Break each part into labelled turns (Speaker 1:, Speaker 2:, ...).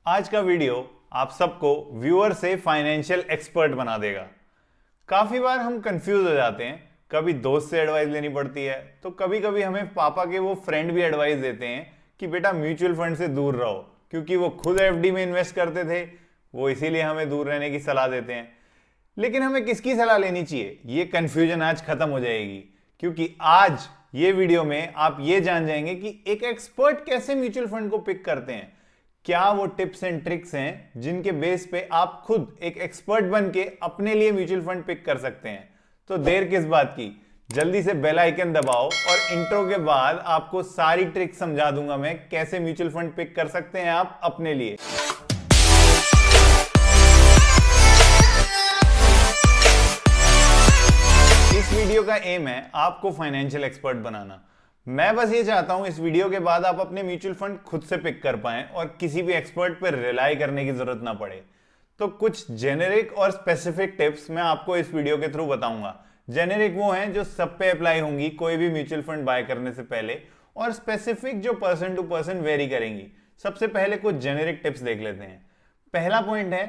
Speaker 1: आज का वीडियो आप सबको व्यूअर से फाइनेंशियल एक्सपर्ट बना देगा। काफी बार हम कंफ्यूज हो जाते हैं, कभी दोस्त से एडवाइस लेनी पड़ती है तो कभी कभी हमें पापा के वो फ्रेंड भी एडवाइस देते हैं कि बेटा म्यूचुअल फंड से दूर रहो, क्योंकि वो खुद एफडी में इन्वेस्ट करते थे, वो इसीलिए हमें दूर रहने की सलाह देते हैं। लेकिन हमें किसकी सलाह लेनी चाहिए, ये कंफ्यूजन आज खत्म हो जाएगी, क्योंकि आज ये वीडियो में आप ये जान जाएंगे कि एक एक्सपर्ट कैसे म्यूचुअल फंड को पिक करते हैं। क्या वो टिप्स एंड ट्रिक्स हैं जिनके बेस पे आप खुद एक एक्सपर्ट बन के अपने लिए म्यूचुअल फंड पिक कर सकते हैं। तो देर किस बात की, जल्दी से बेल आइकन दबाओ और इंट्रो के बाद आपको सारी ट्रिक्स समझा दूंगा मैं, कैसे म्यूचुअल फंड पिक कर सकते हैं आप अपने लिए। इस वीडियो का एम है आपको फाइनेंशियल एक्सपर्ट बनाना। मैं बस ये चाहता हूं इस वीडियो के बाद आप अपने म्यूचुअल फंड खुद से पिक कर पाएं और किसी भी एक्सपर्ट पर रिलाई करने की जरूरत ना पड़े। तो कुछ जेनेरिक और स्पेसिफिक टिप्स मैं आपको इस वीडियो के थ्रू बताऊंगा। जेनेरिक वो हैं जो सब पे अप्लाई होंगी कोई भी म्यूचुअल फंड बाय करने से पहले, और स्पेसिफिक जो पर्सन टू पर्सन वेरी करेंगी। सबसे पहले कुछ जेनेरिक टिप्स देख लेते हैं। पहला पॉइंट है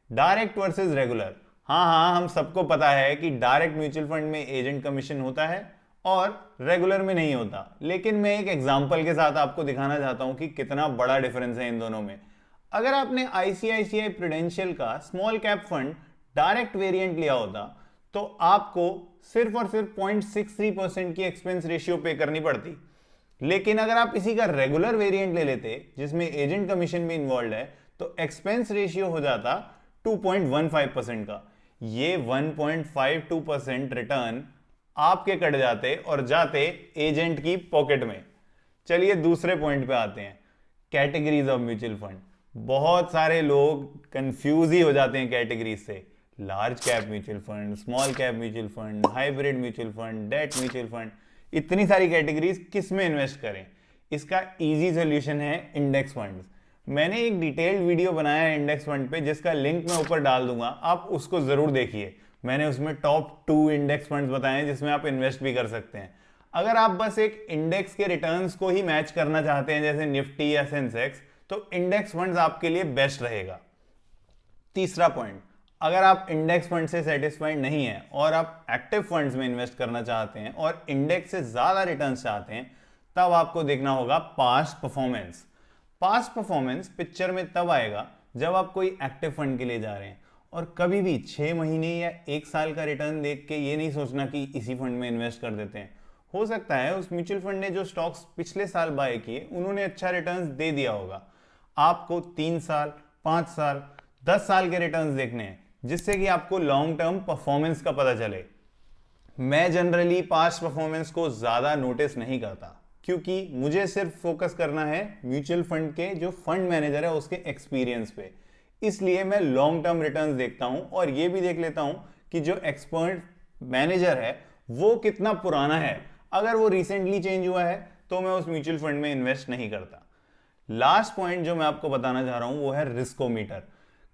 Speaker 1: डायरेक्ट वर्सेस रेगुलर। हाँ, हम सबको पता है कि डायरेक्ट म्यूचुअल फंड में एजेंट कमीशन होता है और रेगुलर में नहीं होता, लेकिन मैं एक एग्जांपल के साथ आपको दिखाना चाहता हूं कि कितना बड़ा डिफरेंस है इन दोनों में। अगर आपने आईसीआईसीआई प्रूडेंशियल का small cap fund direct variant लिया होता तो आपको सिर्फ और सिर्फ 0.63% की एक्सपेंस रेशियो पे करनी पड़ती। लेकिन अगर आप इसी का रेगुलर वेरिएंट ले लेते जिसमें एजेंट कमीशन भी इन्वॉल्व है तो एक्सपेंस रेशियो हो जाता 2.15% का। ये 1.52% रिटर्न आपके कट जाते और जाते एजेंट की पॉकेट में। चलिए दूसरे पॉइंट पे आते हैं, कैटेगरीज ऑफ म्यूचुअल फंड। बहुत सारे लोग कंफ्यूज ही हो जाते हैं कैटेगरीज से। Large cap mutual fund, small cap mutual fund, hybrid mutual fund, debt mutual fund, इतनी सारी कैटेगरीज, किस में इन्वेस्ट करें? इसका इजी सोल्यूशन है इंडेक्स फंड। मैंने एक डिटेल्ड वीडियो बनाया है इंडेक्स फंड पे, जिसका लिंक मैं ऊपर डाल दूंगा, आप उसको जरूर देखिए। मैंने उसमें टॉप 2 इंडेक्स फंड्स बताए हैं जिसमें आप इन्वेस्ट भी कर सकते हैं। अगर आप बस एक इंडेक्स के रिटर्न्स को ही मैच करना चाहते हैं जैसे निफ्टी या सेंसेक्स, तो इंडेक्स फंड्स आपके लिए बेस्ट रहेगा। तीसरा पॉइंट, अगर आप इंडेक्स फंड से सेटिस्फाइड नहीं है और आप एक्टिव फंड्स में इन्वेस्ट करना चाहते हैं और इंडेक्स से ज्यादा रिटर्न्स चाहते हैं, तब आपको देखना होगा past performance. Past performance picture में तब आएगा जब आप कोई एक्टिव फंड के लिए जा रहे हैं, और कभी भी 6 महीने या 1 साल का रिटर्न देख के ये नहीं सोचना कि इसी फंड में इन्वेस्ट कर देते हैं। हो सकता है उस म्यूचुअल फंड ने जो स्टॉक्स पिछले साल बाय किए उन्होंने अच्छा रिटर्न दे दिया होगा। आपको 3 साल, 5 साल, 10 साल के रिटर्न देखने हैं, जिससे कि आपको लॉन्ग टर्म परफॉर्मेंस का पता चले। मैं जनरली पास्ट परफॉर्मेंस को ज्यादा नोटिस नहीं करता, क्योंकि मुझे सिर्फ फोकस करना है म्यूचुअल फंड के जो फंड मैनेजर है उसके एक्सपीरियंस पे। इसलिए मैं लॉन्ग टर्म रिटर्न्स देखता हूं और ये भी देख लेता हूं कि जो एक्सपर्ट मैनेजर है वो कितना पुराना है। अगर वो रिसेंटली चेंज हुआ है तो मैं उस म्यूचुअल फंड में इन्वेस्ट नहीं करता। लास्ट पॉइंट जो मैं आपको बताना चाह रहा हूं वो है रिस्कोमीटर।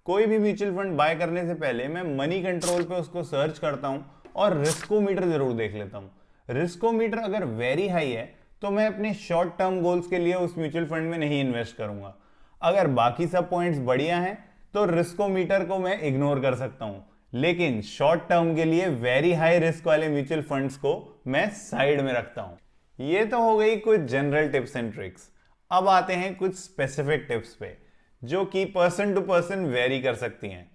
Speaker 1: कोई भी म्यूचुअल फंड बाय करने से पहले मैं मनी कंट्रोल पे उसको सर्च करता हूं और रिस्कोमीटर जरूर देख लेता हूं। रिस्कोमीटर अगर वेरी हाई है तो मैं अपने शॉर्ट टर्म गोल्स के लिए उस म्यूचुअल फंड में नहीं इन्वेस्ट करूंगा। अगर बाकी सब पॉइंट्स बढ़िया हैं तो रिस्कोमीटर को मैं इग्नोर कर सकता हूं, लेकिन शॉर्ट टर्म के लिए वेरी हाई रिस्क वाले म्यूचुअल फंड्स को मैं साइड में रखता हूं। ये तो हो गई कुछ जनरल टिप्स एंड ट्रिक्स। अब आते हैं कुछ स्पेसिफिक टिप्स पे जो कि पर्सन टू पर्सन वेरी कर सकती हैं।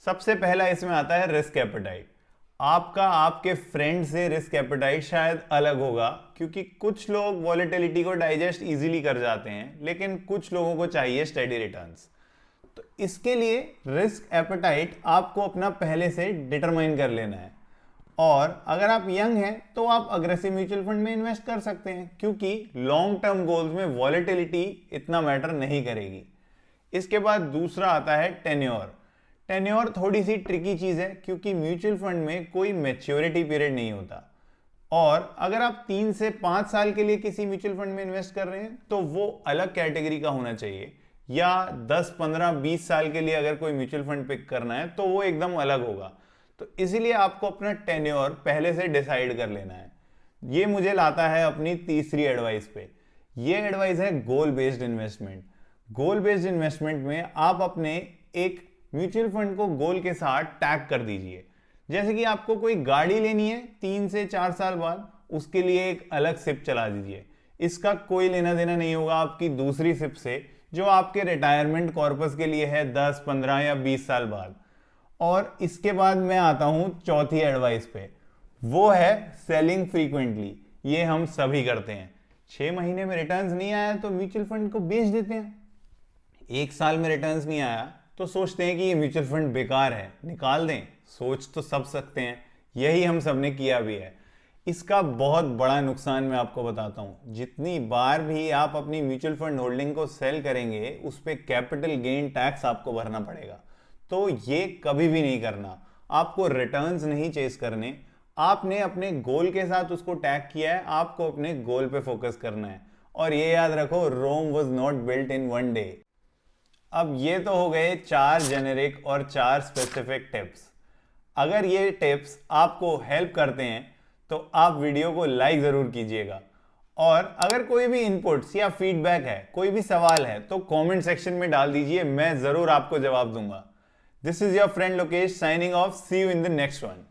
Speaker 1: सबसे पहला इसमें आता है रिस्क एपेटाइट। आपका आपके फ्रेंड से रिस्क एपेटाइट शायद अलग होगा, क्योंकि कुछ लोग वॉलेटिलिटी को डाइजेस्ट इजीली कर जाते हैं, लेकिन कुछ लोगों को चाहिए स्टेडी रिटर्न्स। तो इसके लिए रिस्क एपेटाइट आपको अपना पहले से डिटरमाइन कर लेना है। और अगर आप यंग हैं तो आप अग्रेसिव म्यूचुअल फंड में इन्वेस्ट कर सकते हैं, क्योंकि लॉन्ग टर्म गोल्स में वॉलेटिलिटी इतना मैटर नहीं करेगी। इसके बाद दूसरा आता है टेन्योर। टेन्योर थोड़ी सी ट्रिकी चीज है, क्योंकि म्यूचुअल फंड में कोई मैच्योरिटी पीरियड नहीं होता, और अगर आप 3 से 5 साल के लिए किसी म्यूचुअल फंड में इन्वेस्ट कर रहे हैं तो वो अलग कैटेगरी का होना चाहिए, या 10, 15, 20 साल के लिए अगर कोई म्यूचुअल फंड पिक करना है तो वो एकदम अलग होगा। तो इसीलिए आपको अपना टेन्योर पहले से डिसाइड कर लेना है। ये मुझे लाता है अपनी तीसरी एडवाइस पे। ये एडवाइस है गोल बेस्ड इन्वेस्टमेंट। गोल बेस्ड इन्वेस्टमेंट में आप अपने एक म्यूचुअल फंड को गोल के साथ टैग कर दीजिए। जैसे कि आपको कोई गाड़ी लेनी है 3 से 4 साल बाद, उसके लिए एक अलग सिप चला दीजिए। इसका कोई लेना देना नहीं होगा आपकी दूसरी सिप से जो आपके रिटायरमेंट कॉर्पस के लिए है 10, 15 या 20 साल बाद। और इसके बाद मैं आता हूं चौथी एडवाइस पे, वो है सेलिंग फ्रीक्वेंटली। ये हम सभी करते हैं। 6 महीने में रिटर्न्स नहीं आया तो म्यूचुअल फंड को बेच देते हैं। 1 साल में रिटर्न्स नहीं आया तो सोचते हैं कि ये म्यूचुअल फंड बेकार है, निकाल दें। सोच तो सब सकते हैं, यही हम सब ने किया भी है। इसका बहुत बड़ा नुकसान मैं आपको बताता हूं। जितनी बार भी आप अपनी म्यूचुअल फंड होल्डिंग को सेल करेंगे उस पर कैपिटल गेन टैक्स आपको भरना पड़ेगा। तो ये कभी भी नहीं करना। आपको रिटर्न्स नहीं चेस करने, आपने अपने गोल के साथ उसको टैग किया है, आपको अपने गोल पे फोकस करना है। और ये याद रखो, Rome was not built in one day. अब ये तो हो गए 4 जेनेरिक और 4 स्पेसिफिक टिप्स। अगर ये टिप्स आपको हेल्प करते हैं तो आप वीडियो को लाइक जरूर कीजिएगा। और अगर कोई भी इनपुट्स या फीडबैक है, कोई भी सवाल है, तो कमेंट सेक्शन में डाल दीजिए, मैं जरूर आपको जवाब दूंगा। This is your friend Lokesh signing off. See you in the next one.